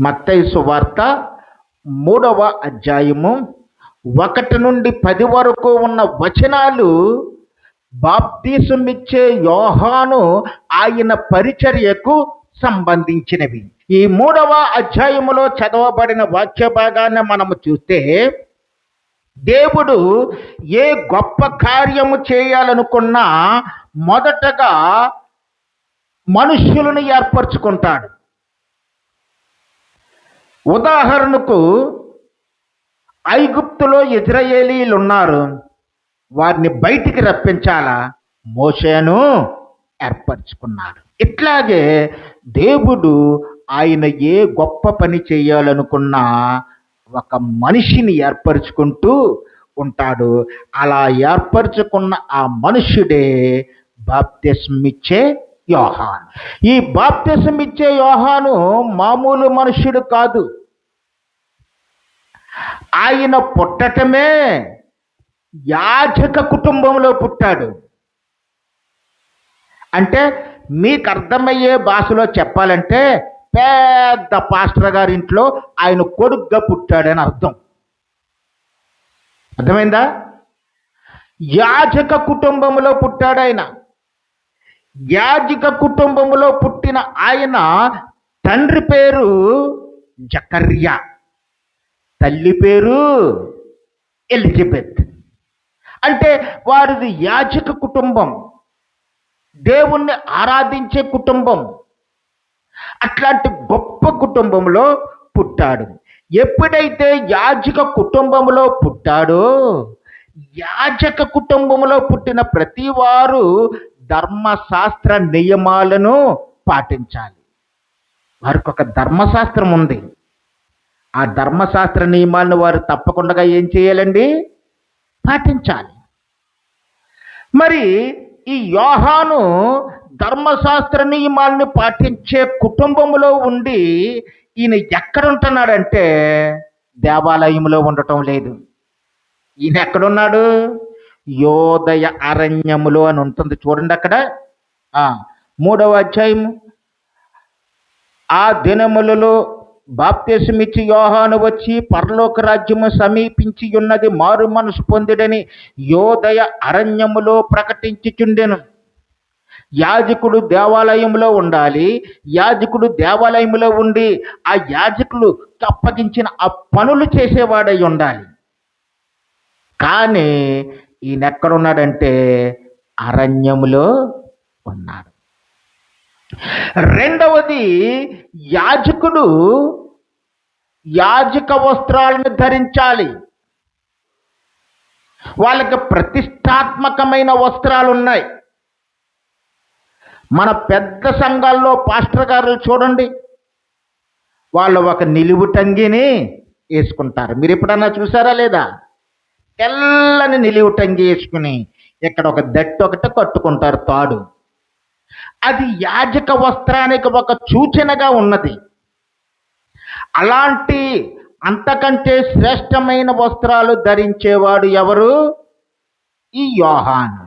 మత్తయి సువార్త 3వ అధ్యాయము 1 నుండి 10 వరకు ఉన్న వచనాలు బాప్తీసమిచ్చే యోహాను ఆయన పరిచర్యకు సంబంధించినవి. ఈ 3వ అధ్యాయములో చదవబడిన వాక్య భాగాన్ని మనము చూస్తే, దేవుడు ఏ గొప్ప కార్యము చేయాలనుకున్నా మొదటగా మనుష్యులను ఏర్పరచుకుంటాడు. ఉదాహరణకు ఐగుప్తులో ఇజ్రాయేలీలు ఉన్నారు, వారిని బయటికి రప్పించాలా, మోషేను ఏర్పరచుకున్నాడు. ఇట్లాగే దేవుడు ఆయన ఏ గొప్ప పని చేయాలనుకున్నా ఒక మనిషిని ఏర్పరచుకుంటూ ఉంటాడు. అలా ఏర్పరచుకున్న ఆ మనుష్యుడే బాప్తిస్మిచ్చే యోహాను. ఈ బాప్తిస్మిచ్చే యోహాను మామూలు మనుష్యుడు కాదు. ఆయన పుట్టటమే యాజక కుటుంబంలో పుట్టాడు. అంటే మీకు అర్థమయ్యే భాషలో చెప్పాలంటే పెద్ద పాస్టర్ గారి ఇంట్లో ఆయన కొడుగ్గా పుట్టాడని అర్థం. అర్థమైందా? యాజక కుటుంబంలో పుట్టాడు ఆయన. యాజక కుటుంబంలో పుట్టిన ఆయన తండ్రి పేరు జకర్యా, తల్లి పేరు ఎలిజబెత్. అంటే వారిది యాజక కుటుంబం, దేవుణ్ణి ఆరాధించే కుటుంబం. అట్లాంటి గొప్ప కుటుంబంలో పుట్టాడు. ఎప్పుడైతే యాజక కుటుంబంలో పుట్టాడో, యాజక కుటుంబంలో పుట్టిన ప్రతి వారు ధర్మశాస్త్ర నియమాలను పాటించాలి. వారికి ఒక ధర్మశాస్త్రం ఉంది. ఆ ధర్మశాస్త్ర నియమాలను వారు తప్పకుండా ఏం చేయాలండి? పాటించాలి. మరి ఈ యోహాను ధర్మశాస్త్ర నియమాలను పాటించే కుటుంబంలో ఉండి ఈయన ఎక్కడ ఉంటున్నాడంటే దేవాలయంలో ఉండటం లేదు. ఈయన ఎక్కడున్నాడు? యోదయ అరణ్యములో అని ఉంటుంది చూడండి అక్కడ 3వ అధ్యాయము. ఆ దినములలో బాప్తిసమిచ్చి యోహాను వచ్చి పరలోక రాజ్యము సమీపించి ఉన్నది, మారు మనసు పొందిడని యోదయ అరణ్యములో ప్రకటించుచుండెను. యాజకుడు దేవాలయంలో ఉండాలి. యాజకుడు దేవాలయంలో ఉండి ఆ యాజకులు అప్పగించిన ఆ పనులు చేసేవాడై ఉండాలి. కానీ ఈయన ఎక్కడున్నాడంటే అరణ్యములో ఉన్నాడు. రెండవది, యాజకుడు యాజక వస్త్రాలను ధరించాలి. వాళ్ళకి ప్రతిష్టాత్మకమైన వస్త్రాలు ఉన్నాయి. మన పెద్ద సంఘాల్లో పాస్టర్ గారు చూడండి, వాళ్ళు ఒక నిలువుటంగిని వేసుకుంటారు. మీరు ఎప్పుడన్నా చూసారా లేదా? తెల్లని నిలువుటంగి వేసుకుని ఇక్కడ ఒక దట్టు ఒకటి కట్టుకుంటారు, తాడు. అది యాజక వస్త్రానికి ఒక సూచనగా ఉన్నది. అలాంటి అంతకంటే శ్రేష్టమైన వస్త్రాలు ధరించేవాడు ఎవరు? ఈ యోహాను.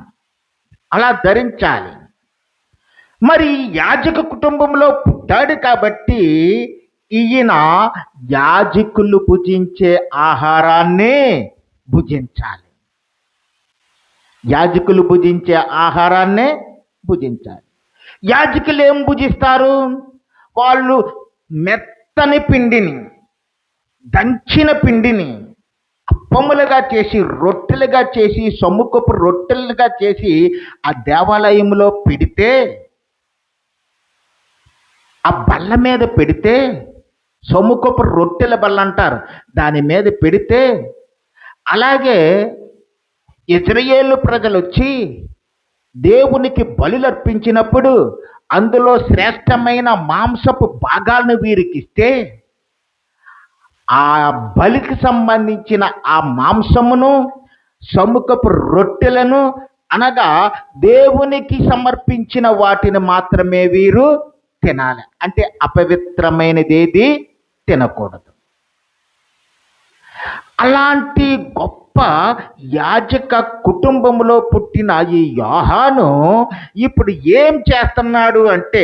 అలా ధరించాలి. మరి యాజక కుటుంబంలో పుట్టాడు కాబట్టి ఈయన యాజకులు భుజించే ఆహారాన్ని భుజించాలి. యాజకులు భుజించే ఆహారాన్నే భుజించాలి. యాజకులు ఏం భుజిస్తారు? వాళ్ళు మెత్తని పిండిని, దంచిన పిండిని అప్పములుగా చేసి, రొట్టెలుగా చేసి, సొమ్ముకప్పు రొట్టెలుగా చేసి ఆ దేవాలయంలో పెడితే, ఆ బల్ల మీద పెడితే, సొమ్ముకప్పు రొట్టెల బల్ల అంటారు, దాని మీద పెడితే, అలాగే ఇశ్రాయేలు ప్రజలు వచ్చి దేవునికి బలులర్పించినప్పుడు అందులో శ్రేష్టమైన మాంసపు భాగాలను వీరికి ఇస్తే, ఆ బలికి సంబంధించిన ఆ మాంసమును, సముఖపు రొట్టెలను, అనగా దేవునికి సమర్పించిన వాటిని మాత్రమే వీరు తినాలి. అంటే అపవిత్రమైనదేది తినకూడదు. అలాంటి గొప్ప యాజక కుటుంబంలో పుట్టిన ఈ యోహాను ఇప్పుడు ఏం చేస్తున్నాడు అంటే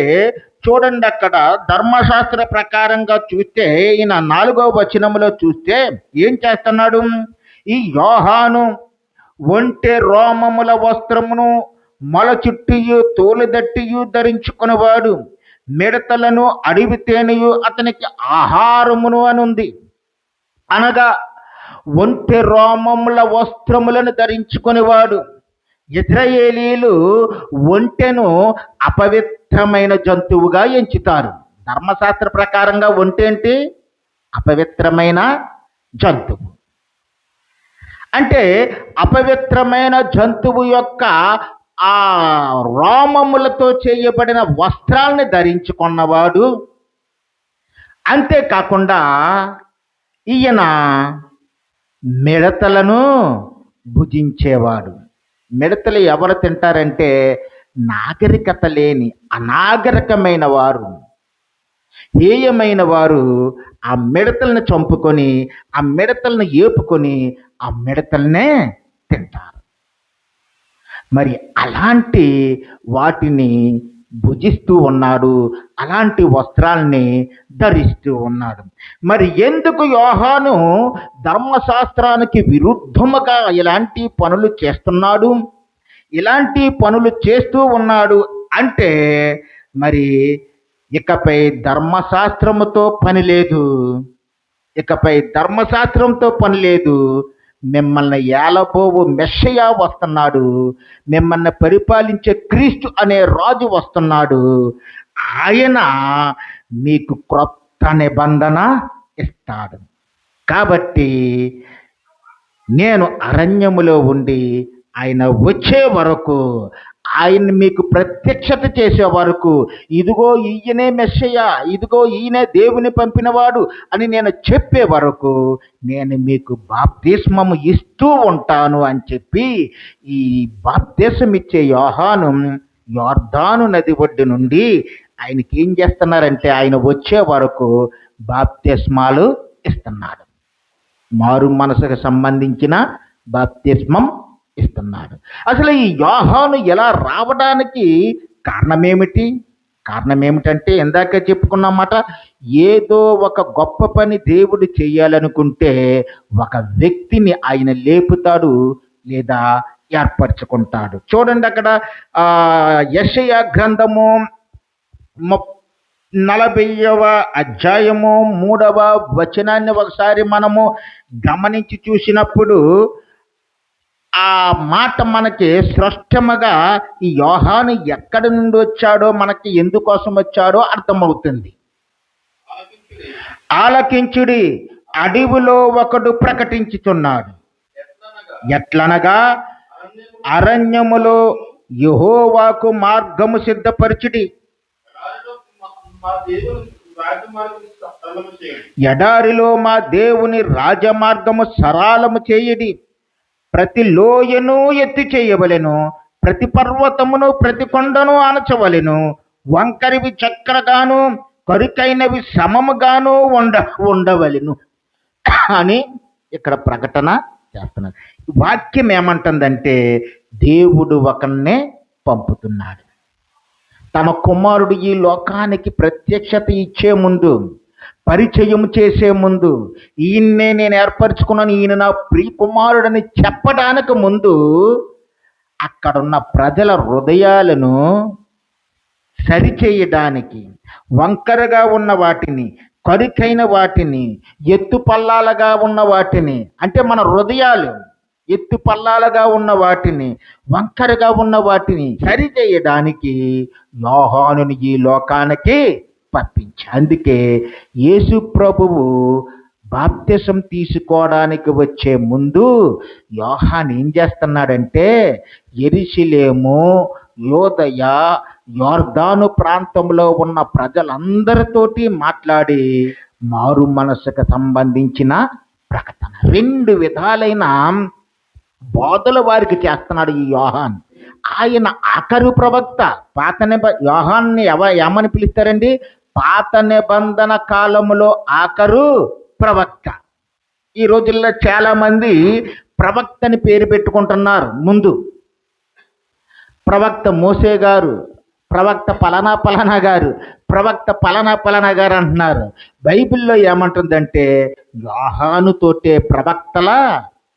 చూడండి, అక్కడ ధర్మశాస్త్ర ప్రకారంగా చూస్తే ఈయన 4వ వచనములో చూస్తే ఏం చేస్తున్నాడు? ఈ యోహాను ఒంటె రోమముల వస్త్రమును మొల చుట్టియు తోలుదట్టియు ధరించుకునేవాడు, మిడతలను అడవి తేనెయు అతనికి ఆహారమును అని ఉంది. అనగా ఒంటె రోమముల వస్త్రములను ధరించుకునేవాడు. ఇశ్రాయేలీలు ఒంటెను అపవిత్రమైన జంతువుగా ఎంచుతారు. ధర్మశాస్త్ర ప్రకారంగా ఒంటె ఏంటి? అపవిత్రమైన జంతువు. అంటే అపవిత్రమైన జంతువు యొక్క ఆ రోమములతో చేయబడిన వస్త్రాల్ని ధరించుకున్నవాడు. అంతేకాకుండా ఈయన మిడతలను భుజించేవాడు. మిడతలు ఎవరు తింటారంటే నాగరికత లేని అనాగరికమైన వారు, హేయమైన వారు ఆ మిడతలను చంపుకొని ఆ మిడతలను ఏపుకొని ఆ మిడతలనే తింటారు. మరి అలాంటి వాటిని భుజిస్తూ ఉన్నాడు, అలాంటి వస్త్రాల్ని ధరిస్తూ ఉన్నాడు. మరి ఎందుకు యోహాను ధర్మశాస్త్రానికి విరుద్ధముగా ఇలాంటి పనులు చేస్తున్నాడు? ఇలాంటి పనులు చేస్తూ ఉన్నాడు అంటే మరి ఇకపై ధర్మశాస్త్రముతో పని లేదు, ఇకపై ధర్మశాస్త్రంతో పని లేదు. మిమ్మల్ని ఏలబోవు మెస్సయ్య వస్తున్నాడు, మిమ్మల్ని పరిపాలించే క్రీస్తు అనే రాజు వస్తున్నాడు. ఆయన మీకు క్రొత్త నిబంధన ఇస్తాడు. కాబట్టి నేను అరణ్యములో ఉండి ఆయన వచ్చే వరకు, ఆయన మీకు ప్రత్యక్షత చేసే వరకు, ఇదిగో ఈయనే మెస్సయ్య, ఇదిగో ఈయనే దేవుని పంపినవాడు అని నేను చెప్పే వరకు నేను మీకు బాప్తిస్మము ఇస్తూ ఉంటాను అని చెప్పి ఈ బాప్తిస్మం ఇచ్చే యోహాను యొర్దాను నది ఒడ్డు నుండి ఆయనకి ఏం చేస్తున్నారంటే ఆయన వచ్చే వరకు బాప్తిస్మాలు ఇస్తున్నాడు. మారు మనసుకు సంబంధించిన బాప్తిస్మం ఇస్తున్నాడు. అసలు ఈ యోహాను ఎలా రావడానికి కారణమేమిటి? కారణమేమిటంటే ఇందాక చెప్పుకున్నమాట, ఏదో ఒక గొప్ప పని దేవుడు చేయాలనుకుంటే ఒక వ్యక్తిని ఆయన లేపుతాడు లేదా ఏర్పరచుకుంటాడు. చూడండి, అక్కడ యెషయా గ్రంథము 40వ అధ్యాయము 3వ వచనాన్ని ఒకసారి మనము గమనించి చూసినప్పుడు ఆ మాట మనకి స్పష్టముగా ఈ యోహాను ఎక్కడి నుండి వచ్చాడో, మనకి ఎందుకోసం వచ్చాడో అర్థమవుతుంది. ఆలకించుడి, అడవిలో ఒకడు ప్రకటించుచున్నాడు. ఎట్లనగా అరణ్యములో యెహోవాకు మార్గము సిద్ధపరచుడి, ఎడారిలో మా దేవుని రాజమార్గము సరళము చేయుడి. ప్రతి లోయను ఎత్తి చేయవలెను, ప్రతి పర్వతమును ప్రతి కొండను ఆనచవలెను. వంకరివి చక్కరగాను కరుకైనవి సమముగాను ఉండవలెను అని ఇక్కడ ప్రకటన చేస్తున్నారు. వాక్యం ఏమంటుందంటే దేవుడు ఒకరినే పంపుతున్నాడు. తన కుమారుడు ఈ లోకానికి ప్రత్యక్షత ఇచ్చే ముందు, పరిచయం చేసే ముందు, ఈయన్నే నేను ఏర్పరచుకున్నాను, ఈయన నా ప్రియ కుమారుడని చెప్పడానికి ముందు అక్కడున్న ప్రజల హృదయాలను సరిచేయడానికి, వంకరగా ఉన్న వాటిని, కరుకైన వాటిని, ఎత్తు పల్లాలుగా ఉన్న వాటిని, అంటే మన హృదయాలు ఎత్తు పల్లాలుగా ఉన్న వాటిని, వంకరగా ఉన్న వాటిని సరిచేయడానికి యోహానుని ఈ లోకానికి పంపించాడు. అందుకే యేసు ప్రభువు బాప్తిసం తీసుకోవడానికి వచ్చే ముందు యోహాను ఏం చేస్తున్నాడంటే యెరూషలేము, యోదయ, యొర్దాను ప్రాంతంలో ఉన్న ప్రజలందరితోటి మాట్లాడి మారు మనసుకు సంబంధించిన ప్రకటన, 2 విధాలైన బోధలు వారికి చేస్తున్నాడు ఈ యోహాన్. ఆయన ఆఖరు ప్రవక్త. యోహాన్ని ఏమని పిలుస్తారండి? పాత నిబంధన కాలములో ఆఖరు ప్రవక్త. ఈ రోజుల్లో చాలా మంది ప్రవక్తని పేరు పెట్టుకుంటున్నారు. ముందు ప్రవక్త మోసే గారు, ప్రవక్త పలానా పలానా గారు, ప్రవక్త పలానా పలానా గారు అంటున్నారు. బైబిల్లో ఏమంటుందంటే యోహానుతోటే ప్రవక్తల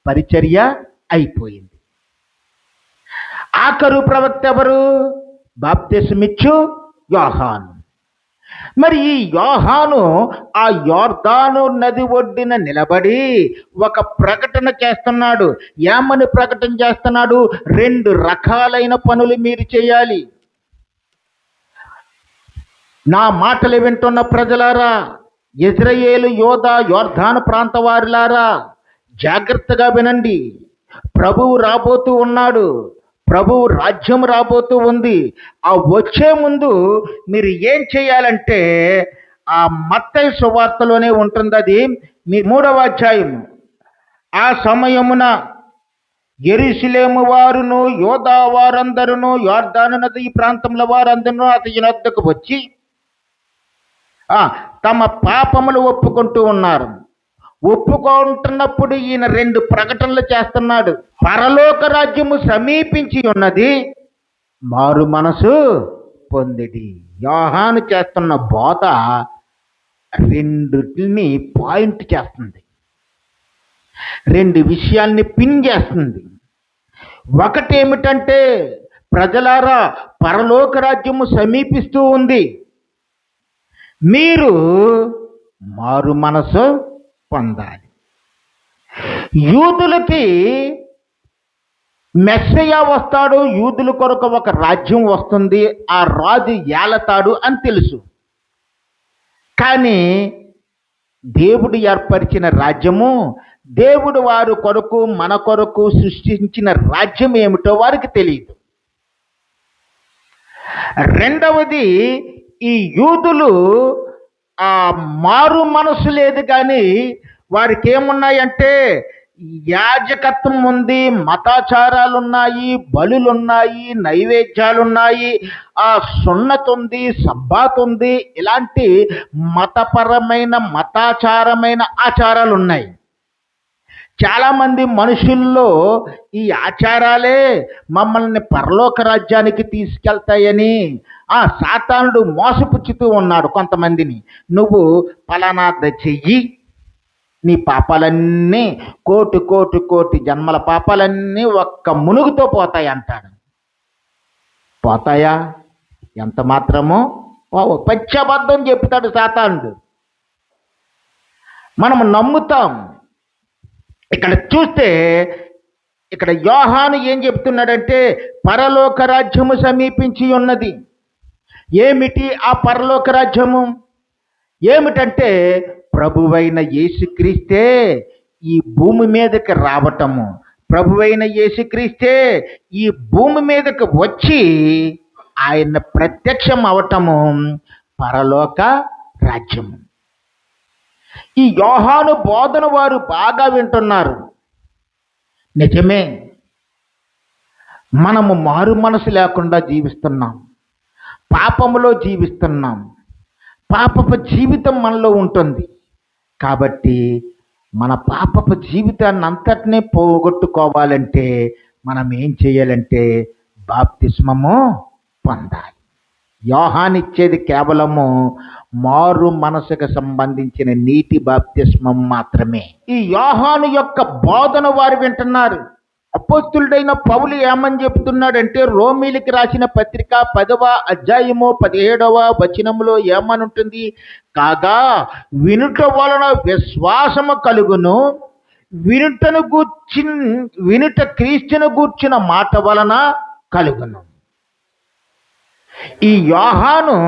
పరిచర్య అయిపోయింది. ఆఖరు ప్రవక్త ఎవరు? బాప్తిసమిచ్చు యోహాను. మరి ఈ యోహాను ఆ యోర్దాను నది ఒడ్డున నిలబడి ఒక ప్రకటన చేస్తున్నాడు. ఏమని ప్రకటన చేస్తున్నాడు? 2 రకాలైన పనులు మీరు చేయాలి. నా మాటలు వింటున్న ప్రజలారా, ఇజ్రాయేలు యోధా యోర్దాను ప్రాంత వారిలారా, జాగ్రత్తగా వినండి. ప్రభువు రాబోతూ ఉన్నాడు. ప్రభువు రాజ్యం రాబోతూ ఉంది. ఆ వచ్చే ముందు మీరు ఏం చేయాలంటే ఆ మత్తయి సువార్తలోనే ఉంటుంది. అది మీ 3వ అధ్యాయం. ఆ సమయమున యెరూషలేము వారును యోధా వారందరూ యోర్దాను నది ప్రాంతంలో వారందరూ అతని వద్దకు వచ్చి తమ పాపములు ఒప్పుకుంటూ ఉన్నారు. ఒప్పుకుంటున్నప్పుడు ఈయన 2 ప్రకటనలు చేస్తున్నాడు. పరలోక రాజ్యము సమీపించి ఉన్నది, మారు మనసు పొందిడి. యోహాను చేస్తున్న బోధ 2ని పాయింట్ చేస్తుంది, 2 విషయాల్ని పిన్ చేస్తుంది. ఒకటేమిటంటే, ప్రజలారా, పరలోక రాజ్యము సమీపిస్తూ ఉంది, మీరు మారు మనసు పొందాలి. యూదులకి మెస్సయ్య వస్తాడు, యూదుల కొరకు ఒక రాజ్యం వస్తుంది, ఆ రాజు ఏలతాడు అని తెలుసు. కానీ దేవుడు ఏర్పరిచిన రాజ్యము, దేవుడు వారి కొరకు మన కొరకు సృష్టించిన రాజ్యం ఏమిటో వారికి తెలియదు. రెండవది, ఈ యూదులు మారు మనసు లేదు, కానీ వారికి ఏమున్నాయంటే యాజకత్వం ఉంది, మతాచారాలు ఉన్నాయి, బలులున్నాయి, నైవేద్యాలున్నాయి, సున్నత్ ఉంది, సబ్బాత్ ఉంది. ఇలాంటి మతపరమైన మతాచారమైన ఆచారాలు ఉన్నాయి. చాలామంది మనుషుల్లో ఈ ఆచారాలే మమ్మల్ని పరలోక రాజ్యానికి తీసుకెళ్తాయని సాతానుడు మోసపుచ్చుతూ ఉన్నాడు కొంతమందిని. నువ్వు ఫలానా చెయ్యి, నీ పాపాలన్నీ కోటి కోటి కోటి జన్మల పాపాలన్నీ ఒక్క మునుగుతో పోతాయి అంటాడు. పోతాయా? ఎంత మాత్రమో పచ్చబద్ధం చెప్తాడు సాతానుడు. మనం నమ్ముతాం. ఇక్కడ చూస్తే ఇక్కడ యోహాను ఏం చెప్తున్నాడంటే పరలోక రాజ్యము సమీపించి ఉన్నది. ఏమిటి ఆ పరలోక రాజ్యము? ఏమిటంటే ప్రభువైన యేసుక్రీస్తే ఈ భూమి మీదకి రావటము, ప్రభువైన యేసుక్రీస్తే ఈ భూమి మీదకి వచ్చి ఆయన ప్రత్యక్షం అవటము పరలోక రాజ్యము. ఈ యోహాను బోధన వారు బాగా వింటున్నారు. నిజమే, మనము మారు మనసు లేకుండా జీవిస్తున్నాం, పాపములో జీవిస్తున్నాం, పాపపు జీవితం మనలో ఉంటుంది. కాబట్టి మన పాపపు జీవితాన్ని అంతటినీ పోగొట్టుకోవాలంటే మనం ఏం చేయాలంటే బాప్తిస్మము పొందాలి. యోహాను ఇచ్చేది కేవలము మారు మనసుకు సంబంధించిన నీటి బాప్తిస్మం మాత్రమే. ఈ యోహాను యొక్క బోధన వారు వింటున్నారు. అపోస్తులుడైన పౌలు ఏమని చెప్తున్నాడంటే రోమీలికి రాసిన పత్రిక 10వ అధ్యాయము 17వ వచనములో ఏమని ఉంటుంది? కాగా వినుట వలన విశ్వాసము కలుగును, వినుట క్రీస్తును గూర్చిన మాట వలన కలుగును. ఈ యోహాను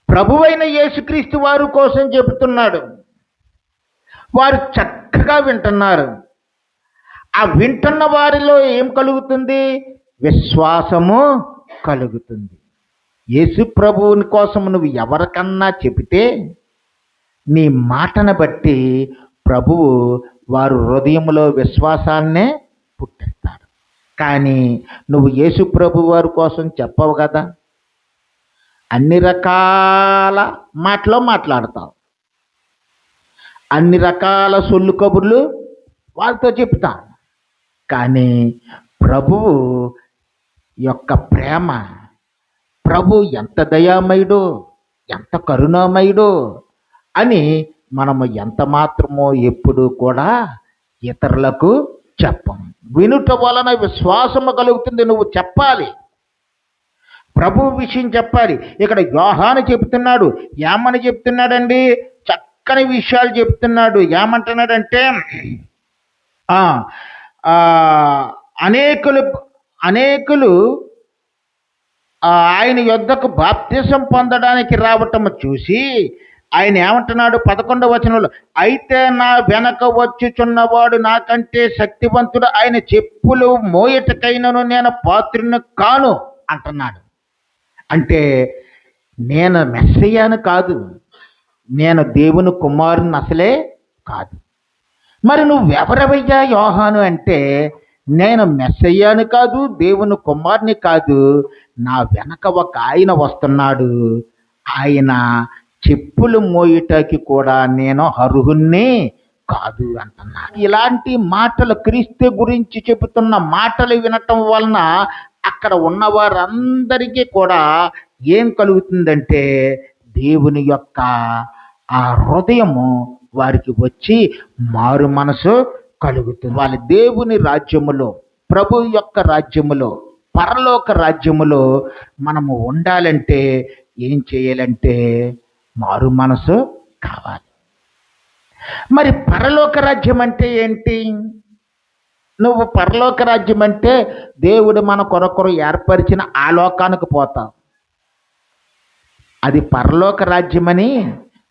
ప్రభువైన యేసుక్రీస్తు వారి కోసం చెబుతున్నాడు. వారు చక్కగా వింటున్నారు. ఆ వింటున్న వారిలో ఏం కలుగుతుంది? విశ్వాసము కలుగుతుంది. యేసు ప్రభువుని కోసం నువ్వు ఎవరికన్నా చెబితే నీ మాటను బట్టి ప్రభువు వారు హృదయంలో విశ్వాసాన్నే పుట్టిస్తాడు. కానీ నువ్వు యేసు ప్రభు వారి కోసం చెప్పవు కదా, అన్ని రకాల మాటలో మాట్లాడతావు, అన్ని రకాల సొల్లు కబుర్లు వాళ్ళతో చెప్తాం. కానీ ప్రభువు యొక్క ప్రేమ, ప్రభు ఎంత దయామయుడో, ఎంత కరుణామయుడో అని మనము ఎంత మాత్రమో ఎప్పుడూ కూడా ఇతరులకు చెప్పం. వినుట వలన విశ్వాసము కలుగుతుంది. నువ్వు చెప్పాలి, ప్రభు విషయం చెప్పాలి. ఇక్కడ యోహాను చెప్తున్నాడు. ఏమని చెప్తున్నాడండి? చక్కని విషయాలు చెప్తున్నాడు. ఏమంటున్నాడంటే అనేకులు ఆయన యొద్దకు బాప్తిసం పొందడానికి రావటం చూసి ఆయన ఏమంటున్నాడు? 11వ వచనంలో, అయితే నా వెనక వచ్చుచున్నవాడు నాకంటే శక్తివంతుడు, ఆయన చెప్పులు మోయటకైనను నేను పాత్రుని కాను అంటున్నాడు. అంటే నేను మెస్సయ్యాను కాదు, నేను దేవుని కుమారుని అసలే కాదు. మరి నువ్వెవరవయ్యా యోహాను అంటే, నేను మెస్సయ్యాను కాదు, దేవుని కుమారుని కాదు, నా వెనక ఒక ఆయన వస్తున్నాడు, ఆయన చెప్పులు మోయటానికి కూడా నేను అర్హుణ్ణి కాదు అంటున్నాడు. ఇలాంటి మాటలు, క్రీస్తు గురించి చెబుతున్న మాటలు వినటం వలన అక్కడ ఉన్న వారందరికీ కూడా ఏం కలుగుతుందంటే, దేవుని యొక్క ఆ హృదయము వారికి వచ్చి మారు మనసు కలుగుతుంది. వాళ్ళ దేవుని రాజ్యములో, ప్రభు యొక్క రాజ్యములో, పరలోక రాజ్యములో మనము ఉండాలంటే ఏం చేయాలంటే మారు మనసు కావాలి. మరి పరలోక రాజ్యం అంటే ఏంటి? నువ్వు పరలోక రాజ్యం అంటే దేవుడు మన కొరకొర ఏర్పరిచిన ఆ లోకానికి పోతావు. అది పరలోక రాజ్యమని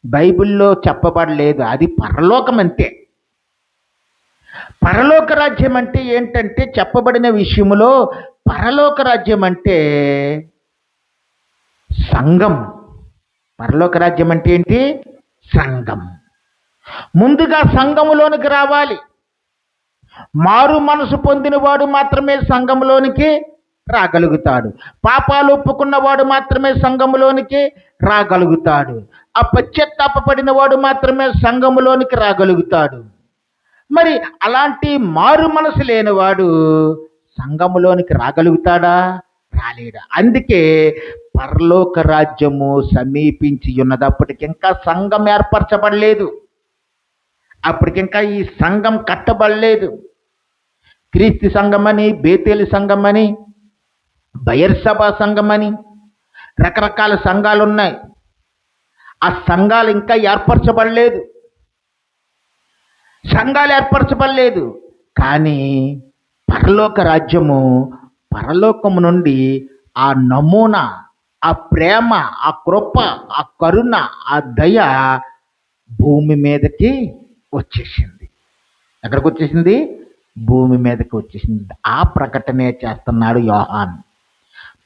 బైబిల్లో చెప్పబడలేదు. అది పరలోకం అంతే. పరలోక రాజ్యం అంటే ఏంటంటే చెప్పబడిన విషయంలో పరలోక రాజ్యం అంటే సంఘం. పరలోక రాజ్యం అంటే ఏంటి? సంఘం. ముందుగా సంఘములోనికి రావాలి. మారు మనసు పొందినవాడు మాత్రమే సంఘములోనికి రాగలుగుతాడు. పాపాలు ఒప్పుకున్నవాడు మాత్రమే సంఘములోనికి రాగలుగుతాడు. ఆ పశ్చాత్తాపపడిన వాడు మాత్రమే సంఘములోనికి రాగలుగుతాడు. మరి అలాంటి మారు మనసు లేనివాడు సంఘములోనికి రాగలుగుతాడా? రాలేడు. అందుకే పరలోక రాజ్యము సమీపించి ఉన్నది. అప్పటికింకా సంఘం ఏర్పరచబడలేదు, అప్పటికింకా ఈ సంఘం కట్టబడలేదు. క్రీస్తు సంఘమని, బేతేలు సంఘమని, బయర్సభా సంఘమని రకరకాల సంఘాలు ఉన్నాయి. ఆ సంఘాలు ఇంకా ఏర్పరచబడలేదు, కానీ పరలోక రాజ్యము, పరలోకము నుండి ఆ నమూనా, ఆ ప్రేమ, ఆ కృప, ఆ కరుణ, ఆ దయ భూమి మీదకి వచ్చేసింది. ఎక్కడికి వచ్చేసింది? భూమి మీదకి వచ్చేసింది. ఆ ప్రకటనే చేస్తున్నాడు యోహాను.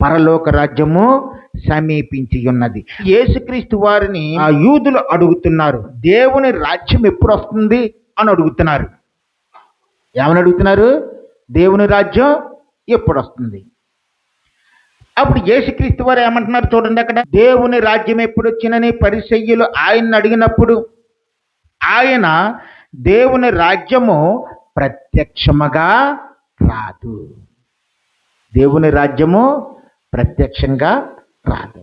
పరలోక రాజ్యము సమీపించి ఉన్నది. యేసుక్రీస్తు వారిని ఆ యూదులు అడుగుతున్నారు, దేవుని రాజ్యం ఎప్పుడు వస్తుంది అని అడుగుతున్నారు. ఏమని అడుగుతున్నారు? దేవుని రాజ్యం ఎప్పుడు వస్తుంది? అప్పుడు యేసుక్రీస్తు వారు ఏమంటున్నారు చూడండి అక్కడ. దేవుని రాజ్యం ఎప్పుడు వచ్చినని పరిసయ్యులు ఆయన్ని అడిగినప్పుడు ఆయన, దేవుని రాజ్యము ప్రత్యక్షముగా రాదు. దేవుని రాజ్యము ప్రత్యక్షంగా రాదు.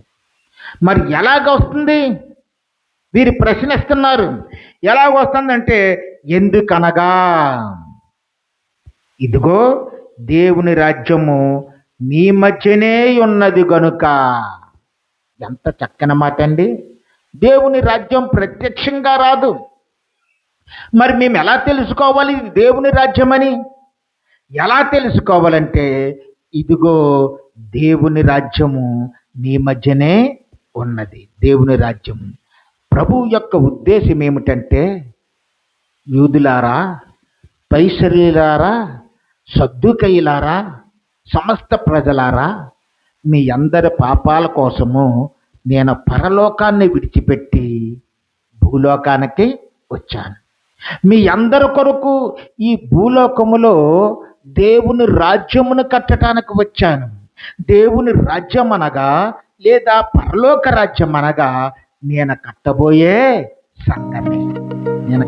మరి ఎలాగ వస్తుంది? వీరు ప్రశ్నిస్తున్నారు. ఎలాగ వస్తుందంటే, ఎందుకనగా ఇదిగో దేవుని రాజ్యము మీ మధ్యనే ఉన్నది గనుక. ఎంత చక్కని మాట అండి. దేవుని రాజ్యం ప్రత్యక్షంగా రాదు. మరి మేము ఎలా తెలుసుకోవాలి ఇది దేవుని రాజ్యమని? ఎలా తెలుసుకోవాలంటే, ఇదిగో దేవుని రాజ్యము మీ మధ్యనే ఉన్నది. దేవుని రాజ్యం. ప్రభు యొక్క ఉద్దేశం ఏమిటంటే, యూదులారా, పైసరీలారా, సద్దూకయ్యులారా, సమస్త ప్రజలారా, మీ అందరి పాపాల కోసము నేను పరలోకాన్ని విడిచిపెట్టి భూలోకానికి వచ్చాను. మీ అందరి కొరకు ఈ భూలోకములో దేవుని రాజ్యమును కట్టడానికి వచ్చాను. దేవుని రాజ్యం అనగా, లేదా పరలోక రాజ్యం అనగా, నేను కట్టబోయే సంఘమే. నేను